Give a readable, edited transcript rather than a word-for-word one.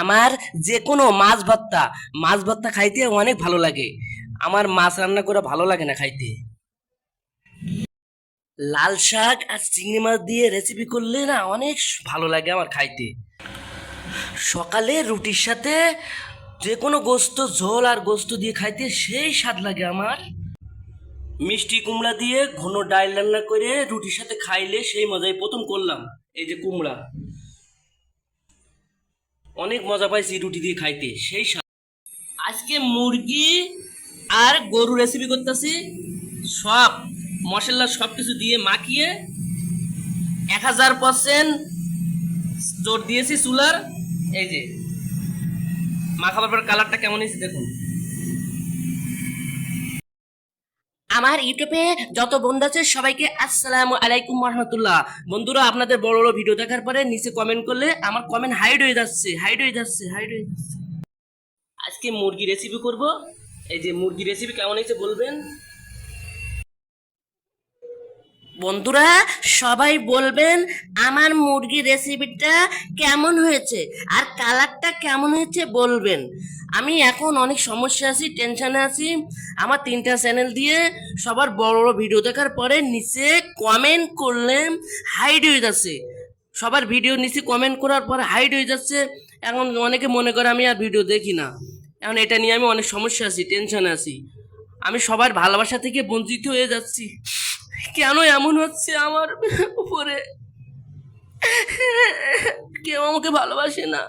আমার যে কোনো মাছ ভর্তা খাইতে অনেক ভালো লাগে। আমার মাছ রান্না করে ভালো লাগে না খাইতে। লাল শাক আর চিংড়ি মাছ দিয়ে রেসিপি করলে না অনেক ভালো লাগে আমার খাইতে। সকালে রুটির সাথে যে কোনো গোস্ত ঝোল আর গোস্ত দিয়ে খাইতে সেই স্বাদ লাগে আমার। মিষ্টি কুমড়া দিয়ে ঘন ডাল রান্না করে রুটির সাথে খাইলে সেই মজাই প্রথম করলাম। এই যে কুমড়া, অনেক মজা পাইছি রুটি দিয়ে খাইতে সেই স্বাদ। আজকে মুরগি আর গরু রেসিপি করতেছি। সব মশলা সব কিছু দিয়ে মাখিয়ে 1000% জোর দিয়েছি চুলার। এই যে মাখাবার পর কালারটা কেমন হয়েছে দেখুন। আমার ইউটিউবে যত বন্ধু আছে সবাইকে আসসালামু আলাইকুম রহমতুল্লাহ। বন্ধুরা, আপনাদের বড় বড় ভিডিও দেখার পরে নিচে কমেন্ট করলে আমার কমেন্ট হাইড হয়ে যাচ্ছে। আজকে মুরগি রেসিপি করব। এই যে মুরগি রেসিপি কেমন হয়েছে বলবেন। বন্ধুরা, সবাই বলবেন আমার মুরগির রেসিপিটা কেমন হয়েছে আর কালারটা কেমন হয়েছে বলবেন। আমি এখন অনেক সমস্যা আছি, টেনশনে আছি। আমার 3টা চ্যানেল দিয়ে সবার বড় বড় ভিডিও দেখার পরে নিচে কমেন্ট করলে হাইড হয়ে যাচ্ছে। সবার ভিডিও নিচে কমেন্ট করার পরে হাইড হয়ে যাচ্ছে। এখন অনেকে মনে করে আমি আর ভিডিও দেখি না। এখন এটা নিয়ে আমি অনেক সমস্যা আছি, টেনশনে আছি। আমি সবার ভালোবাসা থেকে বঞ্চিত হয়ে যাচ্ছি। কেন এমন হচ্ছে আমার উপরে? কেউ আমাকে ভালোবাসে না।